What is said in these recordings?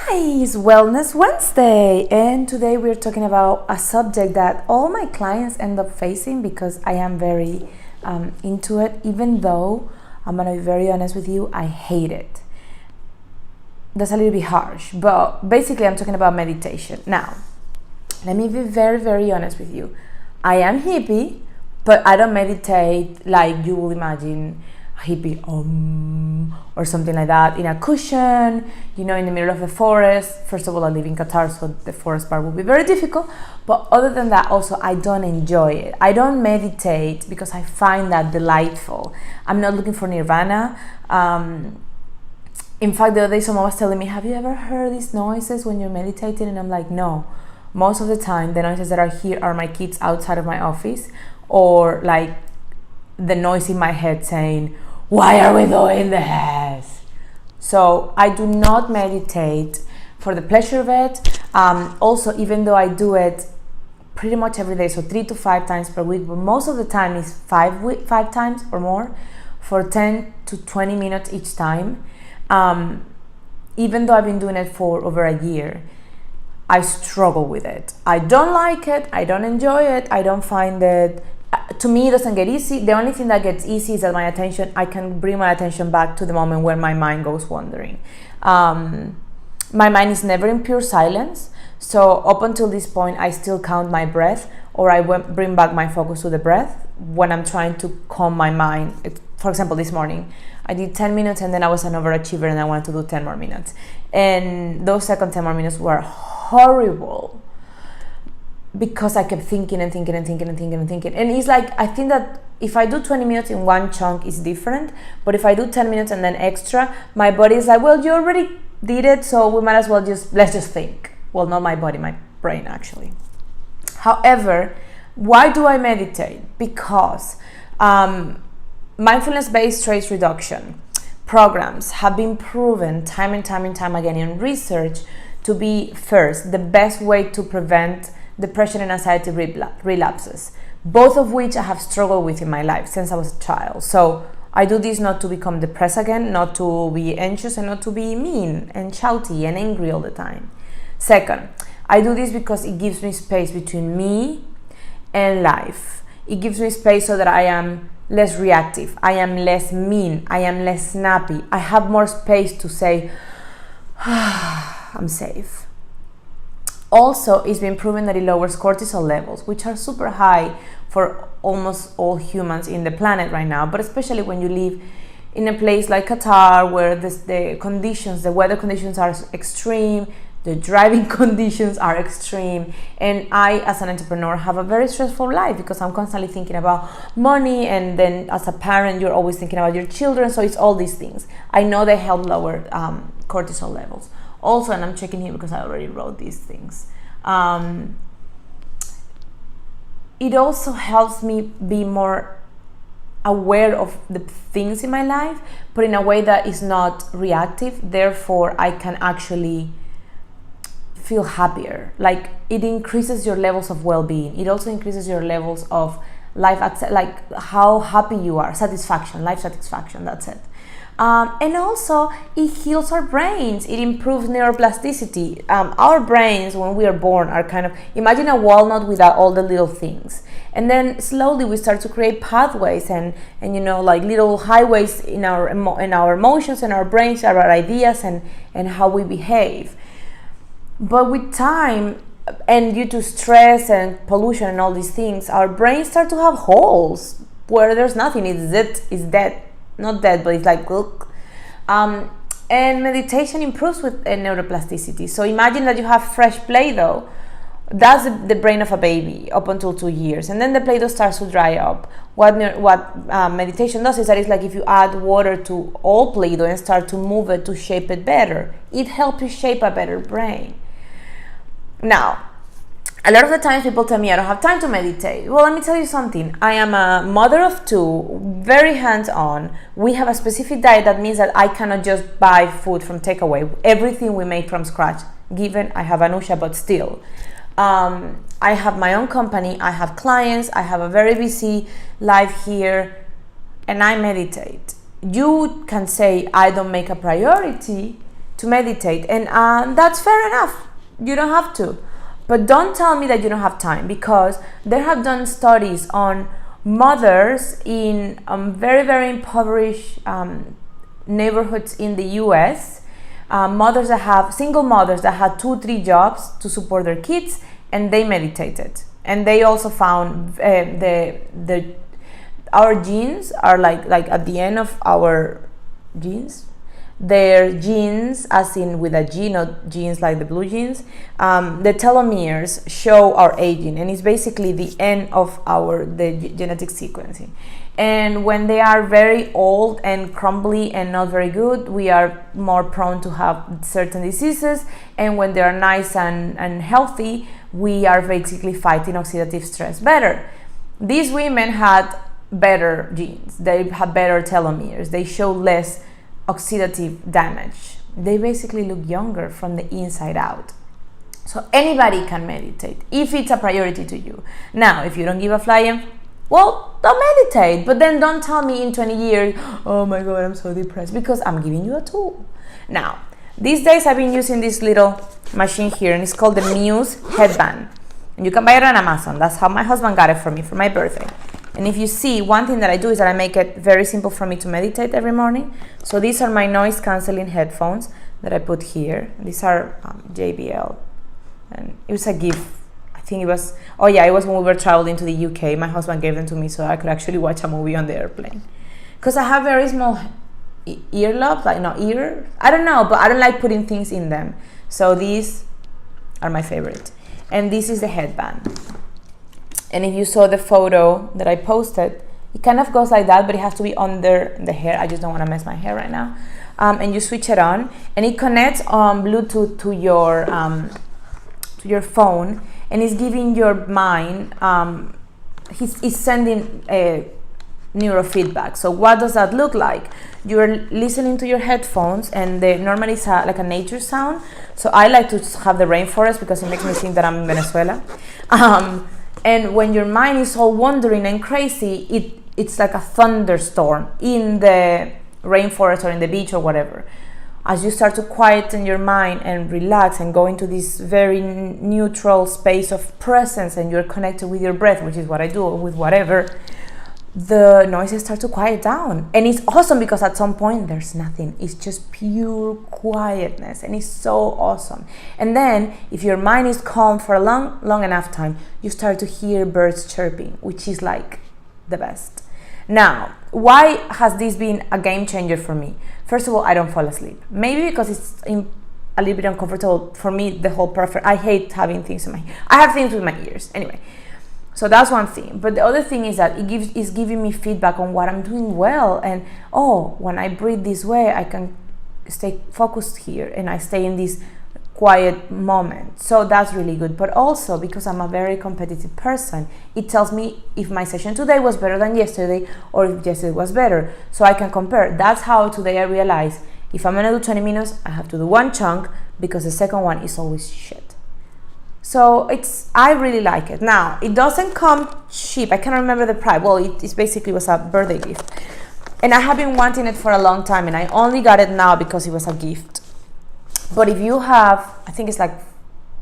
Guys, Wellness Wednesday, and today we're talking about a subject that all my clients end up facing because I am very into it, even though I'm gonna be very honest with you, I hate it. That's a little bit harsh, but basically I'm talking about meditation. Now, let me be very, very honest with you. I am hippie, but I don't meditate like you will imagine a hippie or something like that in a cushion, in the middle of the forest. First of all, I live in Qatar, so the forest part will be very difficult. But other than that, also, I don't enjoy it. I don't meditate because I find that delightful. I'm not looking for nirvana. In fact, the other day someone was telling me, have you ever heard these noises when you're meditating? And I'm like, no. Most of the time, the noises that are here are my kids outside of my office, or like the noise in my head saying, why are we doing this? So I do not meditate for the pleasure of it. Also, even though I do it pretty much every day, so 3 to 5 times per week, but most of the time is 5 times or more for 10 to 20 minutes each time. Even though I've been doing it for over a year, I struggle with it. I don't like it. I don't enjoy it. I don't find it. To me, it doesn't get easy. The only thing that gets easy is that I can bring my attention back to the moment where my mind goes wandering. My mind is never in pure silence. So up until this point, I still count my breath, or I bring back my focus to the breath when I'm trying to calm my mind. For example, this morning, I did 10 minutes and then I was an overachiever and I wanted to do 10 more minutes. And those second 10 more minutes were horrible because I kept thinking and thinking and thinking and thinking and thinking. And it's like, I think that if I do 20 minutes in one chunk, it's different. But if I do 10 minutes and then extra, my body is like, well, you already did it, so we might as well let's just think. Well, not my body, my brain actually. However, why do I meditate? Because mindfulness-based stress reduction programs have been proven time and time again in research to be, first, the best way to prevent depression and anxiety relapses, both of which I have struggled with in my life since I was a child. So I do this not to become depressed again, not to be anxious, and not to be mean and shouty and angry all the time. Second, I do this because it gives me space between me and life. It gives me space so that I am less reactive, I am less mean, I am less snappy. I have more space to say, I'm safe. Also, it's been proven that it lowers cortisol levels, which are super high for almost all humans in the planet right now, but especially when you live in a place like Qatar, where the weather conditions are extreme, the driving conditions are extreme, and I, as an entrepreneur, have a very stressful life because I'm constantly thinking about money, and then as a parent, you're always thinking about your children, so it's all these things. I know they help lower cortisol levels. Also, and I'm checking here because I already wrote these things, it also helps me be more aware of the things in my life, but in a way that is not reactive. Therefore, I can actually feel happier. Like, it increases your levels of well-being. It also increases your levels of life, like how happy you are, life satisfaction, that's it. And also, it heals our brains. It improves neuroplasticity. Our brains, when we are born, are kind of, imagine a walnut without all the little things. And then slowly we start to create pathways and like little highways in our emotions and our brains, our ideas, and how we behave. But with time, and due to stress and pollution and all these things, our brains start to have holes where there's nothing. It's dead. Not dead, but it's like, look. And meditation improves with neuroplasticity. So imagine that you have fresh Play-Doh. That's the brain of a baby up until 2 years. And then the Play-Doh starts to dry up. What meditation does is that it's like if you add water to all Play-Doh and start to move it to shape it better. It helps you shape a better brain. Now, a lot of the times people tell me I don't have time to meditate. Well, let me tell you something. I am a mother of 2, very hands-on. We have a specific diet that means that I cannot just buy food from takeaway. Everything we make from scratch. Given I have Anusha, but still. I have my own company. I have clients. I have a very busy life here. And I meditate. You can say I don't make a priority to meditate, and that's fair enough. You don't have to. But don't tell me that you don't have time, because they have done studies on mothers in very, very impoverished neighborhoods in the US, mothers that have, single mothers that had 2-3 jobs to support their kids, and they meditated. And they also found our genes are like at the end of our genes, their genes, as in with a G, not genes like the blue genes, the telomeres show our aging, and it's basically the end of the genetic sequencing. And when they are very old and crumbly and not very good, we are more prone to have certain diseases. And when they are nice and healthy, we are basically fighting oxidative stress better. These women had better genes, they had better telomeres, they show less oxidative damage. They basically look younger from the inside out. So anybody can meditate if it's a priority to you. Now, if you don't give a flying, well, don't meditate. But then don't tell me in 20 years, oh my God, I'm so depressed, because I'm giving you a tool. Now, these days I've been using this little machine here, and it's called the Muse headband. And you can buy it on Amazon. That's how my husband got it for me for my birthday. And if you see, one thing that I do is that I make it very simple for me to meditate every morning. So these are my noise cancelling headphones that I put here. These are JBL. And it was a gift. I think it was, oh yeah, it was when we were traveling to the UK. My husband gave them to me so I could actually watch a movie on the airplane. Because I have very small earlobes, like not ear. I don't know, but I don't like putting things in them. So these are my favorite. And this is the headband. And if you saw the photo that I posted, it kind of goes like that, but it has to be under the hair. I just don't want to mess my hair right now. And you switch it on, and it connects on Bluetooth to your phone, and it's giving your mind, it's sending a neurofeedback. So what does that look like? You're listening to your headphones, and they normally it's like a nature sound. So I like to have the rainforest because it makes me think that I'm in Venezuela. And when your mind is all wandering and crazy, it's like a thunderstorm in the rainforest or in the beach or whatever. As you start to quieten your mind and relax and go into this very neutral space of presence, and you're connected with your breath, which is what I do with whatever, the noises start to quiet down. And it's awesome because at some point there's nothing. It's just pure quietness, and it's so awesome. And then if your mind is calm for a long enough time, you start to hear birds chirping, which is like the best. Now, why has this been a game changer for me? First of all, I don't fall asleep. Maybe because it's a little bit uncomfortable for me, the whole perfect. I hate having things in my ear. I have things with my ears. Anyway. So that's one thing. But the other thing is that it's giving me feedback on what I'm doing well. And when I breathe this way, I can stay focused here, and I stay in this quiet moment. So that's really good. But also, because I'm a very competitive person, it tells me if my session today was better than yesterday, or if yesterday was better. So I can compare. That's how today I realize if I'm gonna do 20 minutes, I have to do one chunk, because the second one is always shit. So I really like it. Now, it doesn't come cheap. I can't remember the price. Well, it basically was a birthday gift. And I have been wanting it for a long time, and I only got it now because it was a gift. But if you have, I think it's like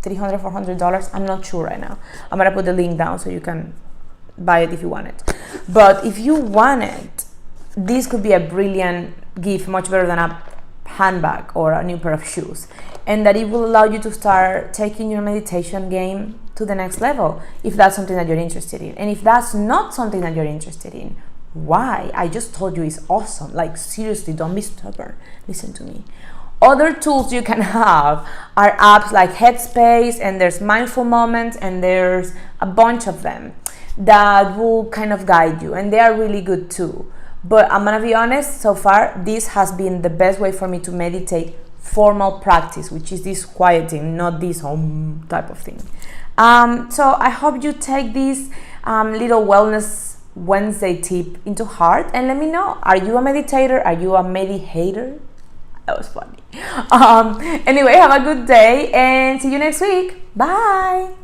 $300, $400. I'm not sure right now. I'm going to put the link down so you can buy it if you want it. But if you want it, this could be a brilliant gift, much better than a handbag or a new pair of shoes. And that it will allow you to start taking your meditation game to the next level, if that's something that you're interested in. And if that's not something that you're interested in, why? I just told you it's awesome. Like, seriously, don't be stubborn. Listen to me. Other tools you can have are apps like Headspace, and there's mindful moments, and there's a bunch of them that will kind of guide you, and they are really good too. But I'm gonna be honest, so far this has been the best way for me to meditate formal practice, which is this quieting, not this type of thing. So I hope you take this little Wellness Wednesday tip into heart, and let me know, are you a meditator? Are you a meditator? That was funny. Anyway, have a good day, and see you next week. Bye.